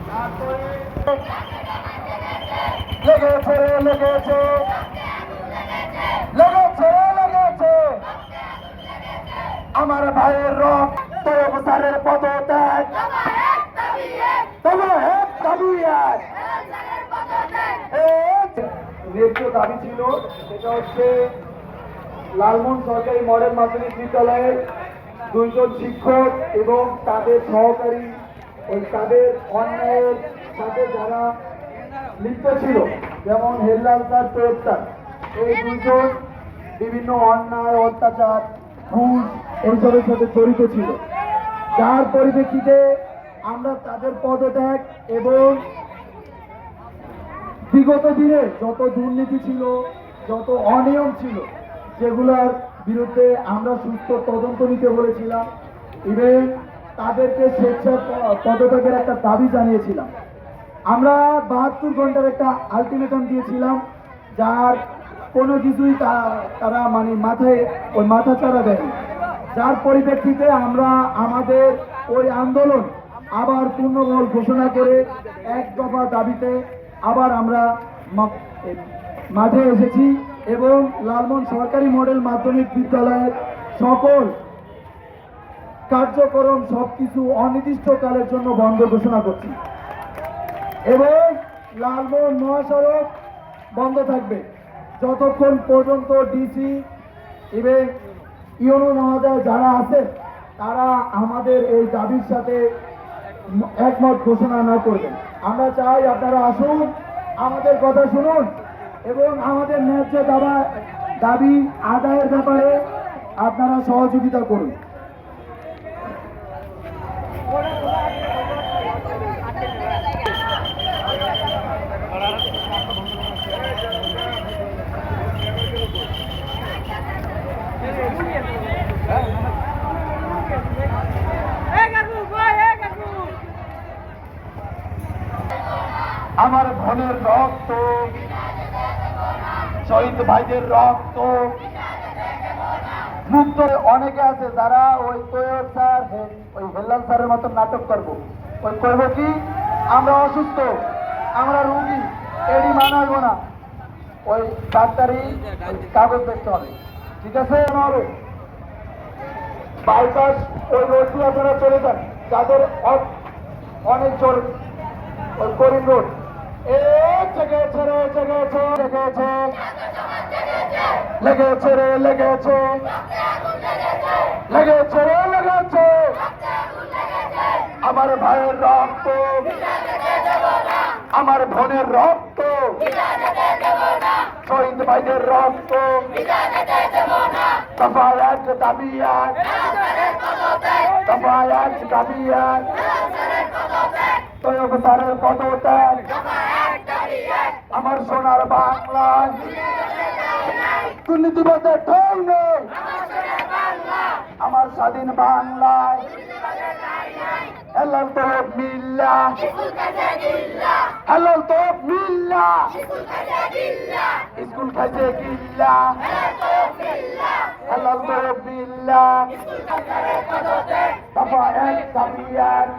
তারপরে লেগেছে লেগেছে লেগেছে লেগেছে আমার ভাইয়ের রক্ত স্যারের পদত্যাগ তোমার এক দাবি এক ন্যায্য দাবি ছিল, সেটা হচ্ছে লালমোহন সরকারি মডেল মাধ্যমিক বিদ্যালয়ের 2 জন শিক্ষক এবং তাদের সহকারী ওই তাদের অন্যায়ের সাথে যারা লিপ্ত ছিল, যেমন হেল্লাল স্যার, সৈয়দ স্যার, এই 2 জন বিভিন্ন অন্যায় অত্যাচার ঘুষ এইসবের সাথে জড়িত ছিল, যার পরিপ্রেক্ষিতে আমরা তাদের পদত্যাগ এবং বিগত দিনে যত দুর্নীতি ছিল, যত অনিয়ম ছিল, যেগুলোর বিরুদ্ধে আমরা সুস্থ তদন্ত নিতে বলেছিলাম এবং তাদেরকে স্বেচ্ছা পদত্যাগের একটা দাবি জানিয়েছিলাম। আমরা 72 ঘন্টার একটা আলটিমেটাম দিয়েছিলাম, যার কোনো কিছুই তারা মানে মাথা চাড়া দেয়নি, যার পরিপ্রেক্ষিতে আমরা আমাদের ওই আন্দোলন আবার পূর্ণবল ঘোষণা করে 1 দফা দাবিতে আবার আমরা মাঠে এসেছি এবং লালমোহন সরকারি মডেল মাধ্যমিক বিদ্যালয়ের সকল কার্যক্রম সবকিছু অনির্দিষ্টকালের জন্য বন্ধ ঘোষণা করছি এবং লালমোহন মহাসড়ক বন্ধ থাকবে যতক্ষণ পর্যন্ত ডিসি এবং ইউনো মহোদয় যারা আছে তারা আমাদের এই দাবির সাথে একমত ঘোষণা না করবেন। আমরা চাই আপনারা আসুন, আমাদের কথা শুনুন এবং আমাদের ন্যায্য দাবি আদায়ের ব্যাপারে আপনারা সহযোগিতা করুন। আমার বোনের রক্ত, শহীদ ভাইদের রক্ত মুক্ত। অনেকে আছে যারা ওই তৈয়ব স্যার, ওই হেল্লাল স্যারের মতো নাটক করবো, ওই করবো কি আমরা অসুস্থ, আমরা রুগী, এডি মানাবো না, ওই ডাক্তারি কাগজ দেখতে হবে, ঠিক আছে? বাইপাস ওই রোড দিয়ে আপনারা চলে যান, যাদের অনেক জোর ওই করিম রোড লেগেছে রে লেগেছে লেগেছে লেগেছে রে লেগেছে লেগেছে রে লেগেছে আমার ভাইয়ের রক্ত, আমার বোনের রক্ত, শহীদ ভাইদের রক্ত, দফা 1 দাবি 1, দফা 1 দাবি 1, তৈয়ব স্যারের পদত্যাগ, আমার সোনার বাংলায় দুর্নীতিবাদের ঠাঁই নেই, আমার স্বাধীন বাংলায় হেলাল তরফ মিল্লা, হেলাল তরফ মিল্লা, স্কুল খাইছে গিল্লা, হেলাল তরফ মিল্লা, দফা 1 দাবি 1।